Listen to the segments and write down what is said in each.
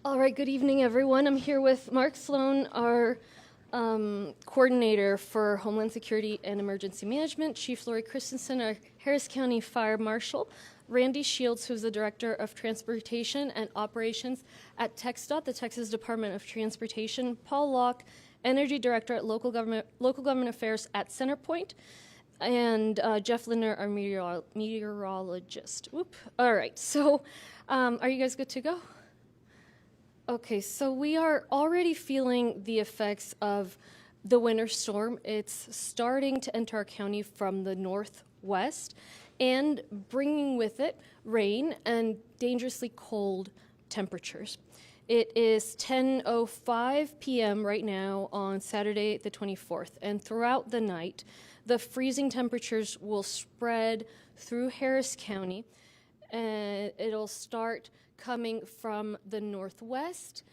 All right, good evening, everyone. I'm here with Mark Sloan, our coordinator for Homeland Security and Emergency Management, Chief Lori Christensen, our Harris County Fire Marshal, Randy Shields, who's the Director of Transportation and Operations at TxDOT, the Texas Department of Transportation, Paul Locke, Energy Director at Local Government Affairs at Centerpoint, and Jeff Lindner, our meteorologist. Whoop. All right, so are you guys good to go? Okay, so we are already feeling the effects of the winter storm. It's starting to enter our county from the northwest and bringing with it rain and dangerously cold temperatures. It is 10:05 p.m. right now on Saturday the 24th, and throughout the night, the freezing temperatures will spread through Harris County, and it'll start coming from the northwest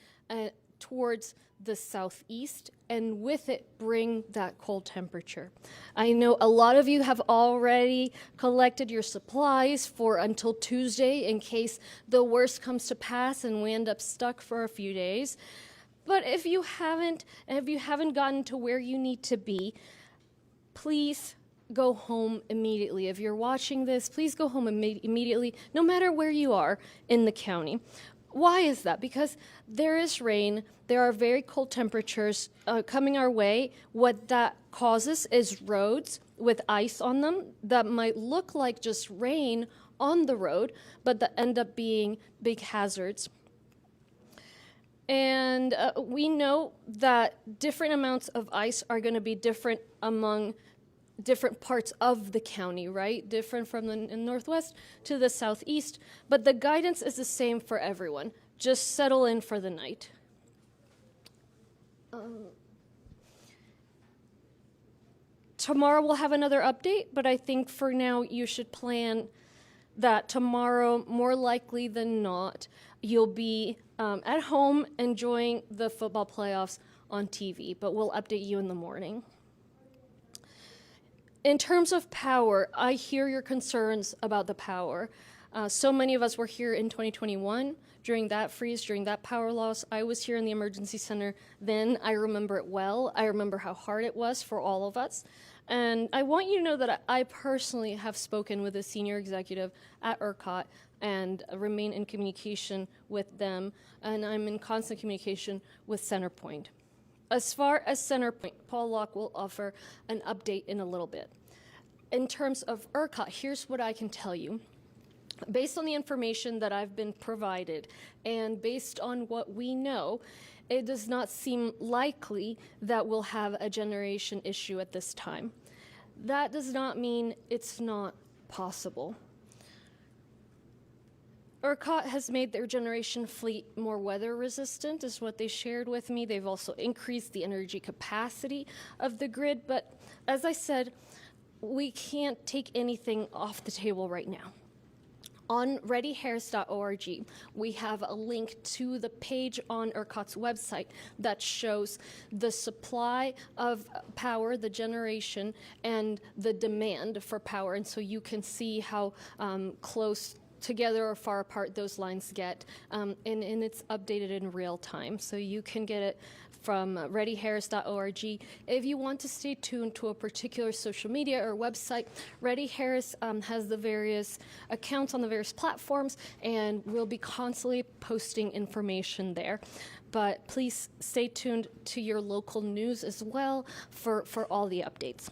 towards the southeast, and with it bring that cold temperature. I know a lot of you have already collected your supplies for until Tuesday in case the worst comes to pass and we end up stuck for a few days. But if you haven't gotten to where you need to be, please go home immediately. If you're watching this, please go home immediately, no matter where you are in the county. Why is that? Because there is rain, there are very cold temperatures coming our way. What that causes is roads with ice on them that might look like just rain on the road, but that end up being big hazards. And we know that different amounts of ice are going to be different among different parts of the county, right? Different from the northwest to the southeast, but the guidance is the same for everyone. Just settle in for the night. Tomorrow we'll have another update, but I think for now you should plan that tomorrow, more likely than not, you'll be at home enjoying the football playoffs on TV, but we'll update you in the morning. In terms of power, I hear your concerns about the power. So many of us were here in 2021 during that freeze, during that power loss. I was here in the emergency center then. I remember it well. I remember how hard it was for all of us. And I want you to know that I personally have spoken with a senior executive at ERCOT and remain in communication with them. And I'm in constant communication with Centerpoint. As far as Centerpoint, Paul Locke will offer an update in a little bit. In terms of ERCOT, here's what I can tell you. Based on the information that I've been provided and based on what we know, it does not seem likely that we'll have a generation issue at this time. That does not mean it's not possible. ERCOT has made their generation fleet more weather resistant, is what they shared with me. They've also increased the energy capacity of the grid, but as I said, we can't take anything off the table right now. On readyharris.org, we have a link to the page on ERCOT's website that shows the supply of power, the generation, and the demand for power, and so you can see how close together or far apart those lines get, and it's updated in real time. So you can get it from readyharris.org. If you want to stay tuned to a particular social media or website, Ready Harris has the various accounts on the various platforms, and we'll be constantly posting information there. But please stay tuned to your local news as well for all the updates.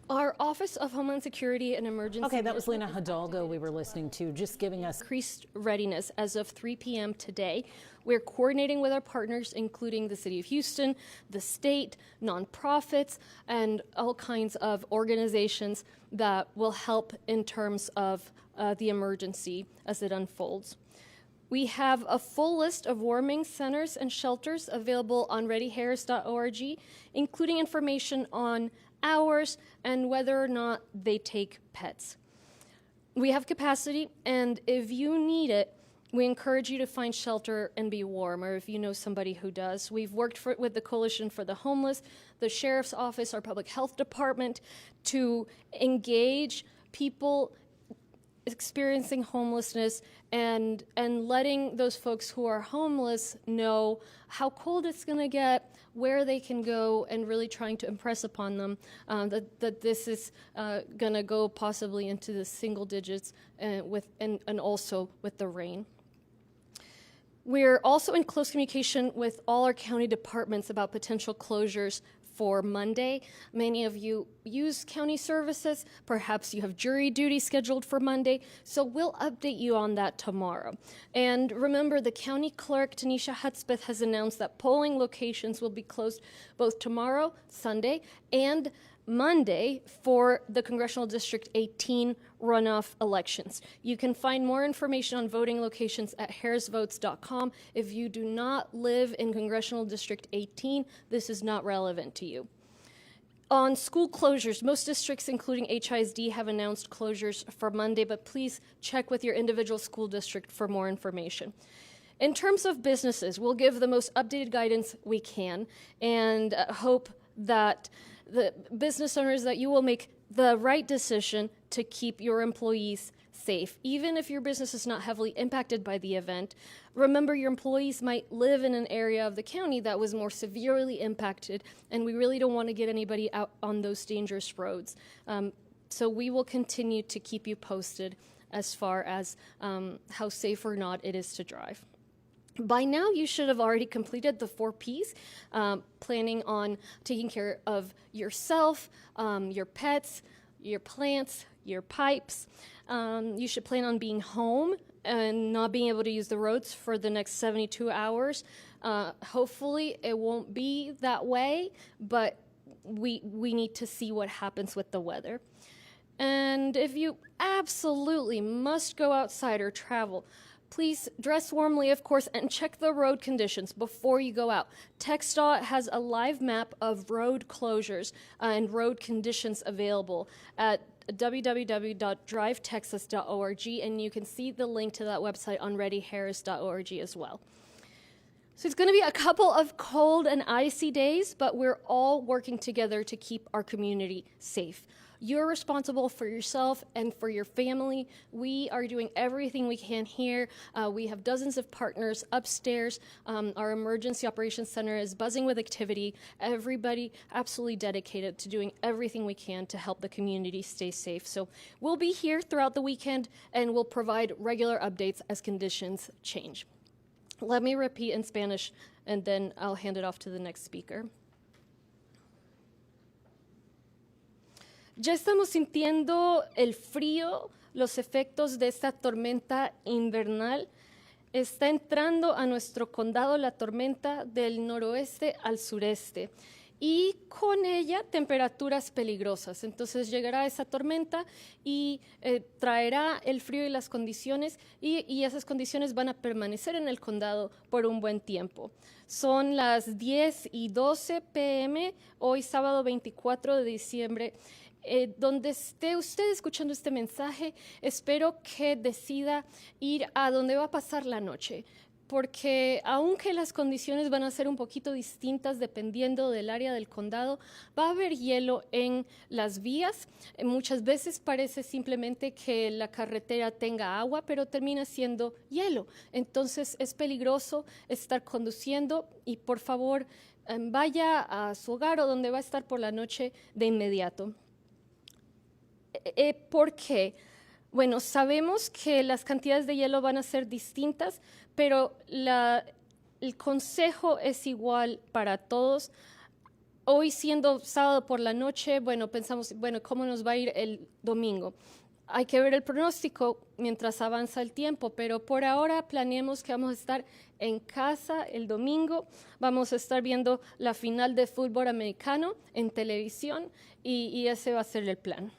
Our Office of Homeland Security and Emergency Okay, that was Lena Hidalgo we were listening to, just giving us increased readiness as of 3 p.m. today. We're coordinating with our partners, including the City of Houston, the state, nonprofits, and all kinds of organizations that will help in terms of the emergency as it unfolds. We have a full list of warming centers and shelters available on readyharris.org, including information on hours and whether or not they take pets. We have capacity, and if you need it, we encourage you to find shelter and be warm, or if you know somebody who does. We've worked with the Coalition for the Homeless, the Sheriff's Office, our Public Health Department to engage people experiencing homelessness and letting those folks who are homeless know how cold it's going to get, where they can go, and really trying to impress upon them that this is going to go possibly into the single digits and also with the rain. We're also in close communication with all our county departments about potential closures for Monday. Many of you use county services. Perhaps you have jury duty scheduled for Monday. So we'll update you on that tomorrow. And remember, the county clerk, Tanisha Hudspeth, has announced that polling locations will be closed both tomorrow, Sunday, and Monday for the Congressional District 18 runoff elections. You can find more information on voting locations at harrisvotes.com. If you do not live in Congressional District 18, this is not relevant to you. On school closures, most districts, including HISD, have announced closures for Monday, but please check with your individual school district for more information. In terms of businesses, we'll give the most updated guidance we can and hope that the business owners, that you will make the right decision to keep your employees safe. Even if your business is not heavily impacted by the event, remember your employees might live in an area of the county that was more severely impacted, and we really don't want to get anybody out on those dangerous roads. So we will continue to keep you posted as far as how safe or not it is to drive. By now, you should have already completed the 4 Ps, planning on taking care of yourself, your pets, your plants, your pipes. You should plan on being home and not being able to use the roads for the next 72 hours. Hopefully, it won't be that way, but we need to see what happens with the weather. And if you absolutely must go outside or travel, please dress warmly, of course, and check the road conditions before you go out. TxDOT has a live map of road closures and road conditions available at www.drivetexas.org, and you can see the link to that website on readyharris.org as well. So it's going to be a couple of cold and icy days, but we're all working together to keep our community safe. You're responsible for yourself and for your family. We are doing everything we can here. We have dozens of partners upstairs. Our Emergency Operations Center is buzzing with activity. Everybody absolutely dedicated to doing everything we can to help the community stay safe. So we'll be here throughout the weekend, and we'll provide regular updates as conditions change. Let me repeat in Spanish, and then I'll hand it off to the next speaker. Ya estamos sintiendo el frío, los efectos de esta tormenta invernal. Está entrando a nuestro condado la tormenta del noroeste al sureste y con ella temperaturas peligrosas. Entonces llegará esa tormenta y traerá el frío y las condiciones y esas condiciones van a permanecer en el condado por un buen tiempo. Son las 10:12 p.m. hoy sábado 24 de diciembre. Donde esté usted escuchando este mensaje, espero que decida ir a donde va a pasar la noche, porque aunque las condiciones van a ser un poquito distintas dependiendo del área del condado, va a haber hielo en las vías. Muchas veces parece simplemente que la carretera tenga agua, pero termina siendo hielo. Entonces es peligroso estar conduciendo y por favor vaya a su hogar o donde va a estar por la noche de inmediato. ¿Por qué? Bueno, sabemos que las cantidades de hielo van a ser distintas, pero el consejo es igual para todos. Hoy siendo sábado por la noche, pensamos, ¿cómo nos va a ir el domingo? Hay que ver el pronóstico mientras avanza el tiempo, pero por ahora planeemos que vamos a estar en casa el domingo, vamos a estar viendo la final de fútbol americano en televisión y ese va a ser el plan.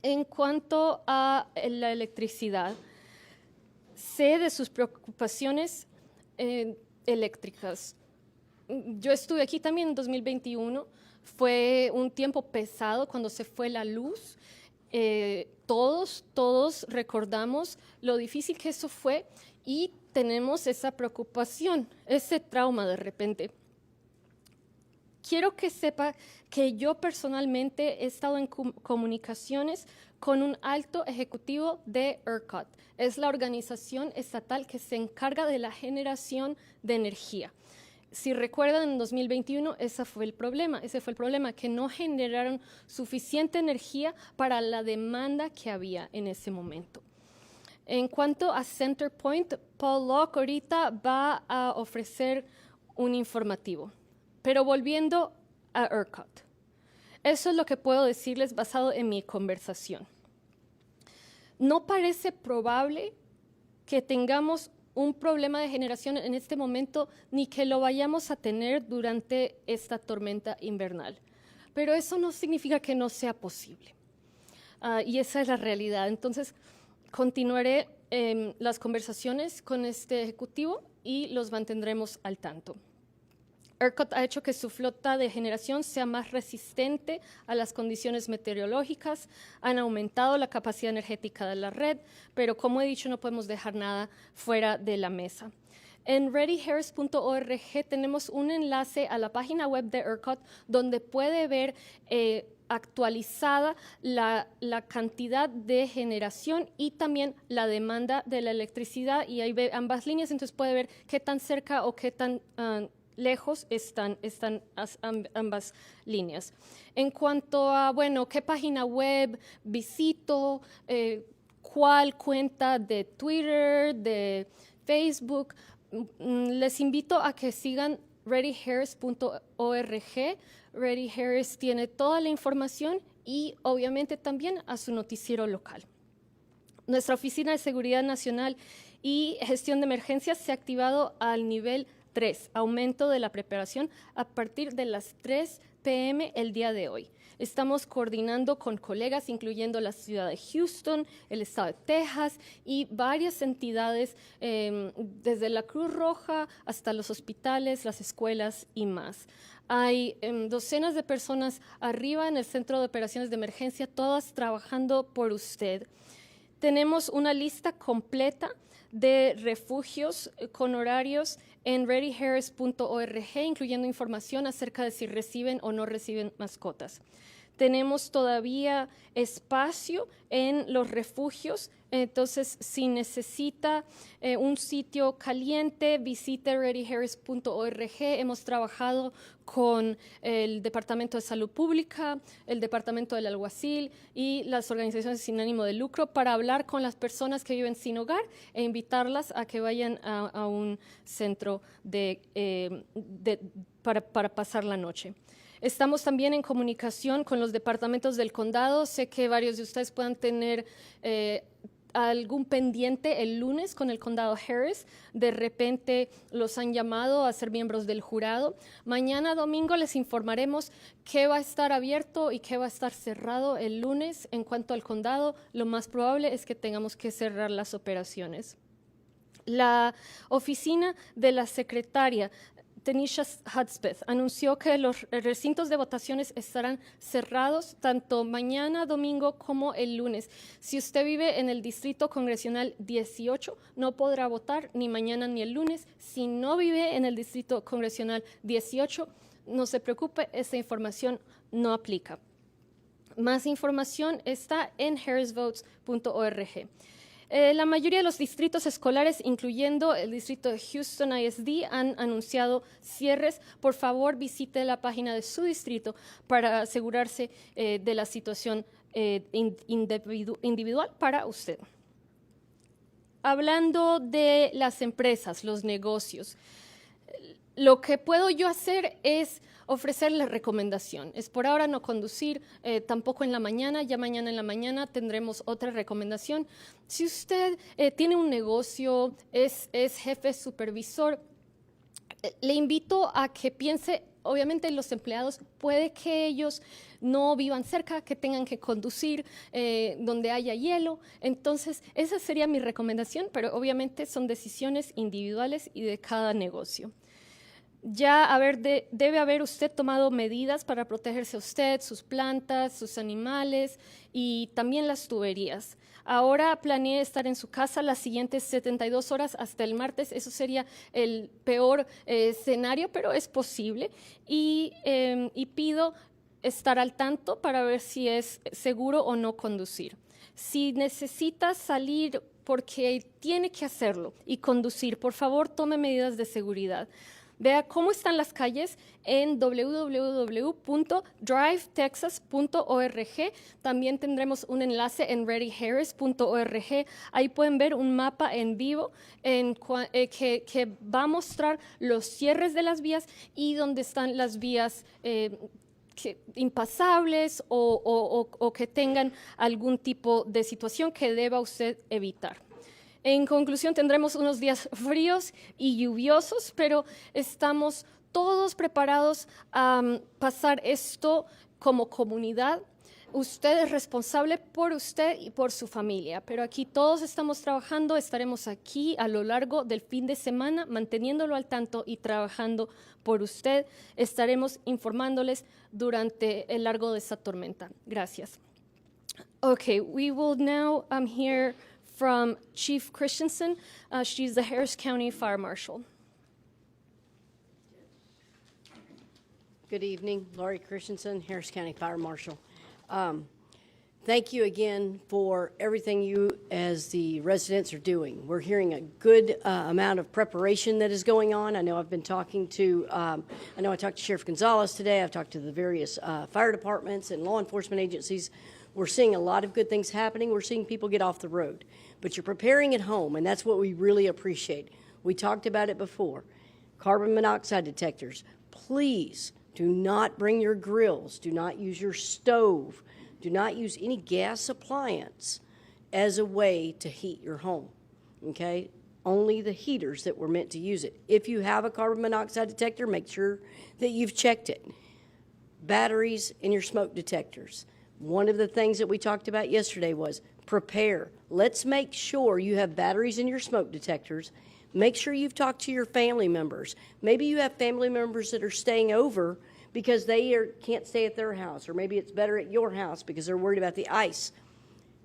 En cuanto a la electricidad, sé de sus preocupaciones eléctricas. Yo estuve aquí también en 2021. Fue un tiempo pesado cuando se fue la luz. Todos recordamos lo difícil que eso fue y tenemos esa preocupación, ese trauma de repente. quiero que sepa que yo personalmente he estado en comunicaciones con un alto ejecutivo de ERCOT. Es la organización estatal que se encarga de la generación de energía. Si recuerdan, en 2021 ese fue el problema, que no generaron suficiente energía para la demanda que había en ese momento. En cuanto a CenterPoint, Paul Locke ahorita va a ofrecer un informativo. Pero volviendo a ERCOT, eso es lo que puedo decirles basado en mi conversación. No parece probable que tengamos un problema de generación en este momento, ni que lo vayamos a tener durante esta tormenta invernal. Pero eso no significa que no sea posible. Y esa es la realidad. Entonces, continuaré las conversaciones con este ejecutivo y los mantendremos al tanto. ERCOT ha hecho que su flota de generación sea más resistente a las condiciones meteorológicas, han aumentado la capacidad energética de la red, pero como he dicho, no podemos dejar nada fuera de la mesa. En readyharris.org tenemos un enlace a la página web de ERCOT donde puede ver actualizada la cantidad de generación y también la demanda de la electricidad, y ahí ve ambas líneas, entonces puede ver qué tan cerca o qué tan lejos están ambas líneas. En cuanto a, qué página web visito, cuál cuenta de Twitter, de Facebook, les invito a que sigan readyharris.org. Ready Harris tiene toda la información y obviamente también a su noticiero local. Nuestra Oficina de Seguridad Nacional y Gestión de Emergencias se ha activado al nivel 3, aumento de la preparación a partir de las 3 p.m. el día de hoy. Estamos coordinando con colegas, incluyendo la ciudad de Houston, el estado de Texas y varias entidades, desde la Cruz Roja hasta los hospitales, las escuelas y más. Hay docenas de personas arriba en el Centro de Operaciones de Emergencia, todas trabajando por usted. Tenemos una lista completa de refugios con horarios en readyharris.org, incluyendo información acerca de si reciben o no reciben mascotas. Tenemos todavía espacio en los refugios, entonces si necesita un sitio caliente, visite readyharris.org. Hemos trabajado con el Departamento de Salud Pública, el Departamento del Alguacil y las organizaciones sin ánimo de lucro para hablar con las personas que viven sin hogar e invitarlas a que vayan a un centro para pasar la noche. Estamos también en comunicación con los departamentos del condado. Sé que varios de ustedes puedan tener algún pendiente el lunes con el condado Harris. De repente los han llamado a ser miembros del jurado. Mañana domingo les informaremos qué va a estar abierto y qué va a estar cerrado el lunes. En cuanto al condado, lo más probable es que tengamos que cerrar las operaciones. La oficina de la secretaria Tanisha Hudspeth anunció que los recintos de votaciones estarán cerrados tanto mañana, domingo, como el lunes. Si usted vive en el Distrito Congresional 18, no podrá votar ni mañana ni el lunes. Si no vive en el Distrito Congresional 18, no se preocupe, esta información no aplica. Más información está en harrisvotes.org. La mayoría de los distritos escolares, incluyendo el distrito de Houston ISD, han anunciado cierres. Por favor, visite la página de su distrito para asegurarse de la situación individual para usted. Hablando de las empresas, los negocios, lo que puedo yo hacer es ofrecerle recomendación. Es por ahora no conducir, tampoco en la mañana. Ya mañana en la mañana tendremos otra recomendación. Si usted tiene un negocio, es jefe supervisor, le invito a que piense, obviamente los empleados, puede que ellos no vivan cerca, que tengan que conducir donde haya hielo. Entonces, esa sería mi recomendación, pero obviamente son decisiones individuales y de cada negocio. debe haber usted tomado medidas para protegerse usted, sus plantas, sus animales y también las tuberías. Ahora planee estar en su casa las siguientes 72 horas hasta el martes. Eso sería el peor escenario, pero es posible. Y pido estar al tanto para ver si es seguro o no conducir. Si necesita salir porque tiene que hacerlo y conducir, por favor, tome medidas de seguridad. Vea cómo están las calles en www.drivetexas.org. También tendremos un enlace en readyharris.org. Ahí pueden ver un mapa en vivo que va a mostrar los cierres de las vías y dónde están las vías impasables o que tengan algún tipo de situación que deba usted evitar. En conclusión, tendremos unos días fríos y lluviosos, pero estamos todos preparados a pasar esto como comunidad. Usted es responsable por usted y por su familia, pero aquí todos estamos trabajando, estaremos aquí a lo largo del fin de semana, manteniéndolo al tanto y trabajando por usted. Estaremos informándoles durante el largo de esta tormenta. Gracias. Okay, we will now hear from Chief Christensen. She's the Harris County Fire Marshal. Good evening, Laurie Christensen, Harris County Fire Marshal. Thank you again for everything you as the residents are doing. We're hearing a good amount of preparation that is going on. I know I've been talking to, I talked to Sheriff Gonzalez today. I've talked to the various fire departments and law enforcement agencies. We're seeing a lot of good things happening. We're seeing people get off the road. But you're preparing at home, and that's what we really appreciate. We talked about it before. Carbon monoxide detectors. Please do not bring your grills. Do not use your stove. Do not use any gas appliance as a way to heat your home, okay? Only the heaters that were meant to use it. If you have a carbon monoxide detector, make sure that you've checked it. Batteries in your smoke detectors. One of the things that we talked about yesterday was prepare. Let's make sure you have batteries in your smoke detectors. Make sure you've talked to your family members. Maybe you have family members that are staying over because they can't stay at their house, or maybe it's better at your house because they're worried about the ice.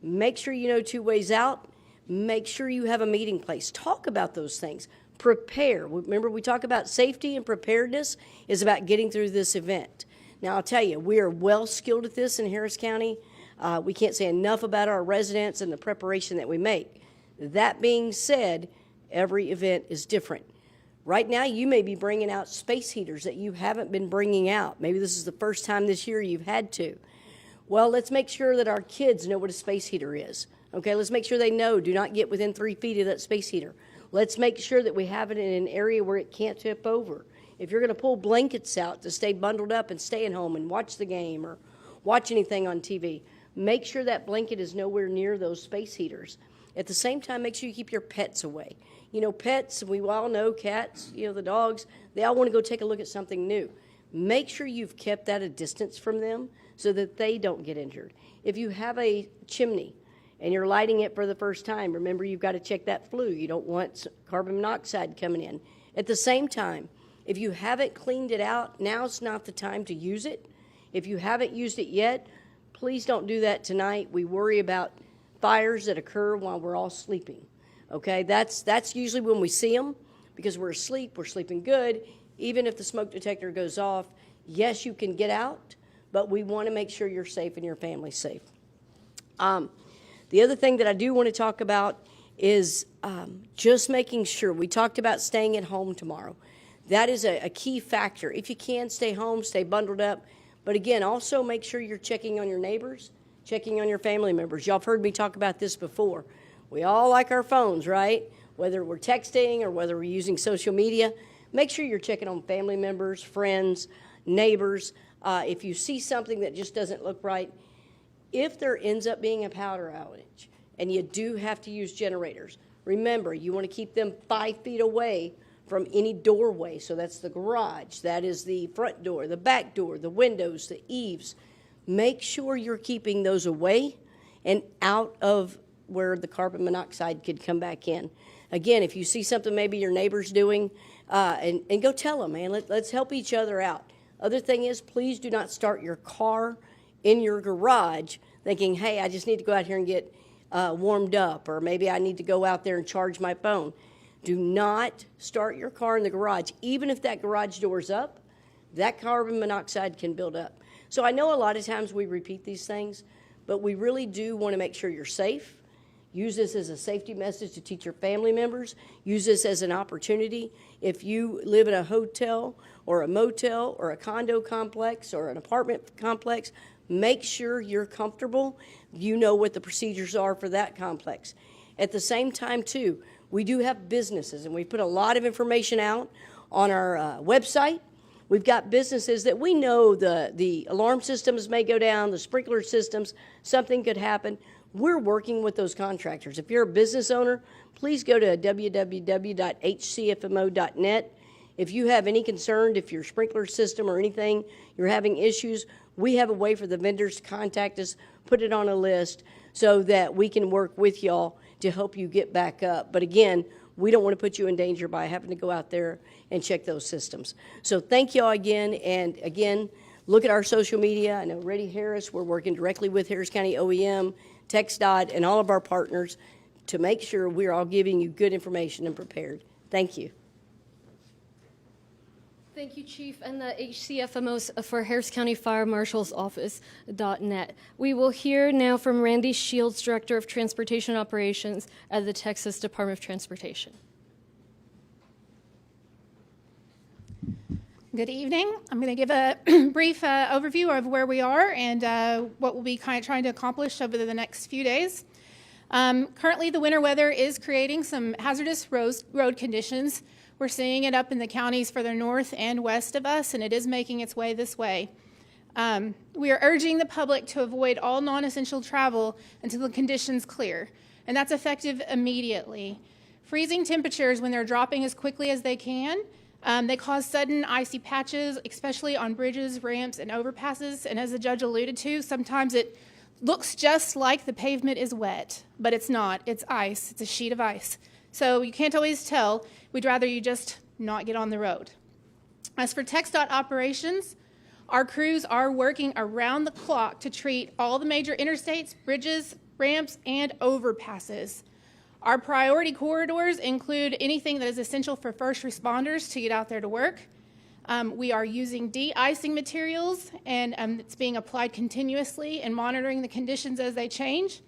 Make sure you know 2 ways out. Make sure you have a meeting place. Talk about those things. Prepare. Remember, we talk about safety and preparedness is about getting through this event. Now, I'll tell you, we are well skilled at this in Harris County. We can't say enough about our residents and the preparation that we make. That being said, every event is different. Right now, you may be bringing out space heaters that you haven't been bringing out. Maybe this is the first time this year you've had to. Well, let's make sure that our kids know what a space heater is. Okay, let's make sure they know, do not get within 3 feet of that space heater. Let's make sure that we have it in an area where it can't tip over. If you're going to pull blankets out to stay bundled up and stay at home and watch the game or watch anything on TV, make sure that blanket is nowhere near those space heaters. At the same time, make sure you keep your pets away. You know, pets, we all know cats, you know, the dogs, they all want to go take a look at something new. Make sure you've kept that a distance from them so that they don't get injured. If you have a chimney and you're lighting it for the first time, remember you've got to check that flue. You don't want carbon monoxide coming in. At the same time, if you haven't cleaned it out, now's not the time to use it. If you haven't used it yet, please don't do that tonight. We worry about fires that occur while we're all sleeping. Okay, that's usually when we see them because we're asleep, we're sleeping good. Even if the smoke detector goes off, yes, you can get out, but we want to make sure you're safe and your family's safe. The other thing that I do want to talk about is just making sure. We talked about staying at home tomorrow. That is a key factor. If you can, stay home, stay bundled up. But again, also make sure you're checking on your neighbors, checking on your family members. Y'all have heard me talk about this before. We all like our phones, right? Whether we're texting or whether we're using social media, make sure you're checking on family members, friends, neighbors. If you see something that just doesn't look right, if there ends up being a power outage and you do have to use generators, remember, you want to keep them 5 feet away from any doorway. So that's the garage, that is the front door, the back door, the windows, the eaves. Make sure you're keeping those away and out of where the carbon monoxide could come back in. Again, if you see something maybe your neighbor's doing, and go tell them, man, let's help each other out. Other thing is, please do not start your car in your garage thinking, hey, I just need to go out here and get warmed up, or maybe I need to go out there and charge my phone. Do not start your car in the garage. Even if that garage door's up, that carbon monoxide can build up. So I know a lot of times we repeat these things, but we really do want to make sure you're safe. Use this as a safety message to teach your family members. Use this as an opportunity. If you live in a hotel or a motel or a condo complex or an apartment complex, make sure you're comfortable. You know what the procedures are for that complex. At the same time, too, we do have businesses, and we put a lot of information out on our website. We've got businesses that we know the alarm systems may go down, the sprinkler systems, something could happen. We're working with those contractors. If you're a business owner, please go to www.hcfmo.net. If you have any concern, if your sprinkler system or anything, you're having issues, we have a way for the vendors to contact us, put it on a list so that we can work with y'all to help you get back up. But again, we don't want to put you in danger by having to go out there and check those systems. So thank y'all again. And again, look at our social media. I know Reddy Harris, we're working directly with Harris County OEM, TxDOT, and all of our partners to make sure we're all giving you good information and prepared. Thank you. Thank you, Chief, and the HCFMOs for Harris County Fire Marshal's Office.net. We will hear now from Randy Shields, Director of Transportation Operations at the Texas Department of Transportation. Good evening. I'm going to give a brief overview of where we are and what we'll be trying to accomplish over the next few days. Currently, the winter weather is creating some hazardous road conditions. We're seeing it up in the counties further north and west of us, and it is making its way this way. We are urging the public to avoid all non-essential travel until the conditions clear, and that's effective immediately. Freezing temperatures, when they're dropping as quickly as they can, they cause sudden icy patches, especially on bridges, ramps, and overpasses. And as the judge alluded to, sometimes it looks just like the pavement is wet, but it's not. It's ice. It's a sheet of ice. So you can't always tell. We'd rather you just not get on the road. As for TxDOT operations, our crews are working around the clock to treat all the major interstates, bridges, ramps, and overpasses. Our priority corridors include anything that is essential for first responders to get out there to work. We are using de-icing materials, and it's being applied continuously and monitoring the conditions as they change.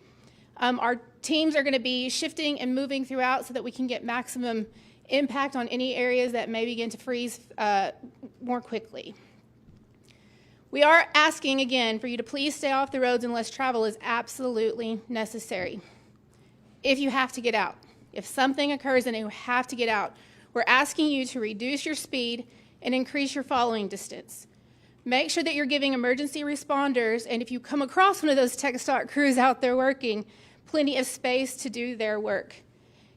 Our teams are going to be shifting and moving throughout so that we can get maximum impact on any areas that may begin to freeze more quickly. We are asking again for you to please stay off the roads unless travel is absolutely necessary. If you have to get out, if something occurs and you have to get out, we're asking you to reduce your speed and increase your following distance. Make sure that you're giving emergency responders, and if you come across one of those TxDOT crews out there working, plenty of space to do their work.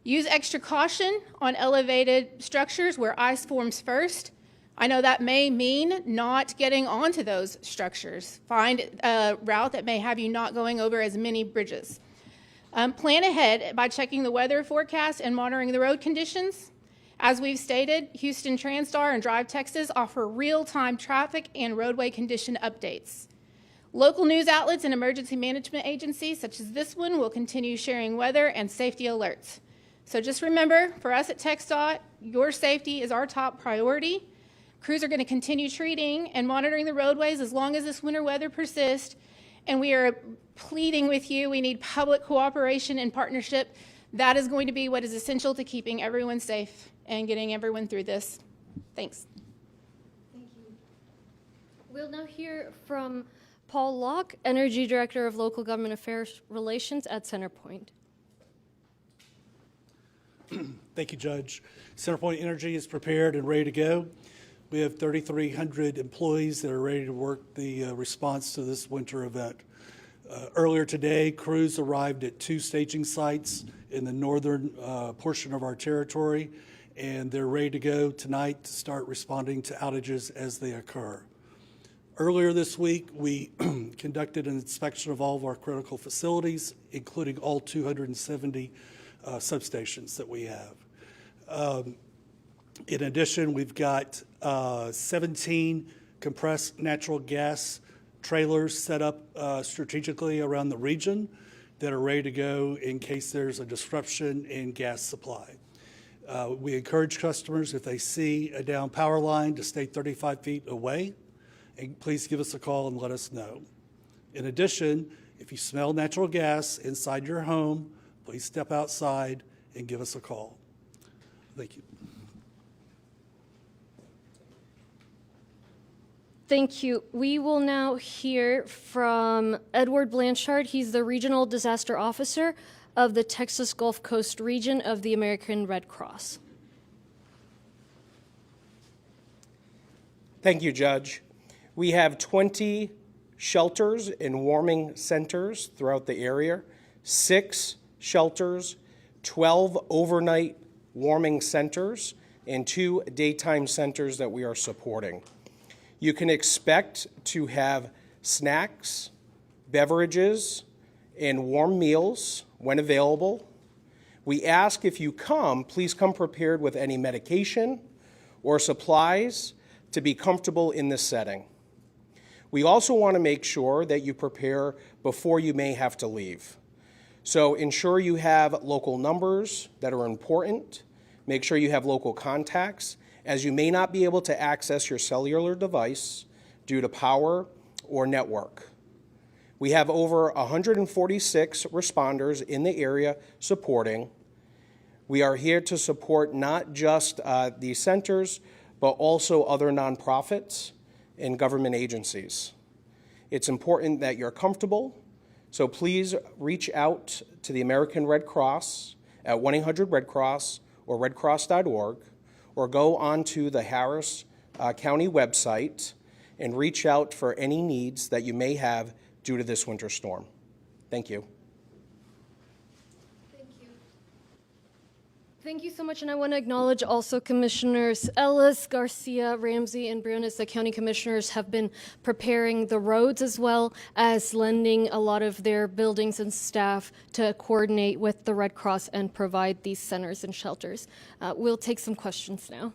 Use extra caution on elevated structures where ice forms first. I know that may mean not getting onto those structures. Find a route that may have you not going over as many bridges. Plan ahead by checking the weather forecast and monitoring the road conditions. As we've stated, Houston TransStar and Drive Texas offer real-time traffic and roadway condition updates. Local news outlets and emergency management agencies, such as this one, will continue sharing weather and safety alerts. So just remember, for us at TxDOT, your safety is our top priority. Crews are going to continue treating and monitoring the roadways as long as this winter weather persists, and we are pleading with you. We need public cooperation and partnership. That is going to be what is essential to keeping everyone safe and getting everyone through this. Thanks. Thank you. We'll now hear from Paul Locke, Energy Director of Local Government Affairs Relations at Centerpoint. Thank you, Judge. Centerpoint Energy is prepared and ready to go. We have 3,300 employees that are ready to work the response to this winter event. Earlier today, crews arrived at 2 staging sites in the northern portion of our territory, and they're ready to go tonight to start responding to outages as they occur. Earlier this week, we conducted an inspection of all of our critical facilities, including all 270 substations that we have. In addition, we've got 17 compressed natural gas trailers set up strategically around the region that are ready to go in case there's a disruption in gas supply. We encourage customers, if they see a down power line, to stay 35 feet away, and please give us a call and let us know. In addition, if you smell natural gas inside your home, please step outside and give us a call. Thank you. Thank you. We will now hear from Edward Blanchard. He's the Regional Disaster Officer of the Texas Gulf Coast region of the American Red Cross. Thank you, Judge. We have 20 shelters and warming centers throughout the area, 6 shelters, 12 overnight warming centers, and 2 daytime centers that we are supporting. You can expect to have snacks, beverages, and warm meals when available. We ask if you come, please come prepared with any medication or supplies to be comfortable in this setting. We also want to make sure that you prepare before you may have to leave. So ensure you have local numbers that are important. Make sure you have local contacts, as you may not be able to access your cellular device due to power or network. We have over 146 responders in the area supporting. We are here to support not just these centers, but also other nonprofits and government agencies. It's important that you're comfortable, so please reach out to the American Red Cross at 1-800-RED-CROSS or redcross.org, or go onto the Harris County website and reach out for any needs that you may have due to this winter storm. Thank you. Thank you so much, and I want to acknowledge also Commissioners Ellis, Garcia, Ramsey, and Briones. The county commissioners have been preparing the roads as well as lending a lot of their buildings and staff to coordinate with the Red Cross and provide these centers and shelters. We'll take some questions now.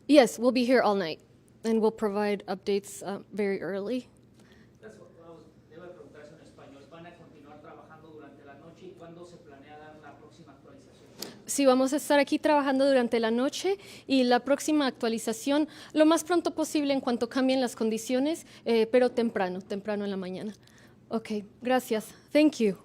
Yes, we'll be here all night, and we'll provide updates very early. Sí, vamos a estar aquí trabajando durante la noche y la próxima actualización lo más pronto posible en cuanto cambien las condiciones, pero temprano en la mañana. Okay, gracias. Thank you.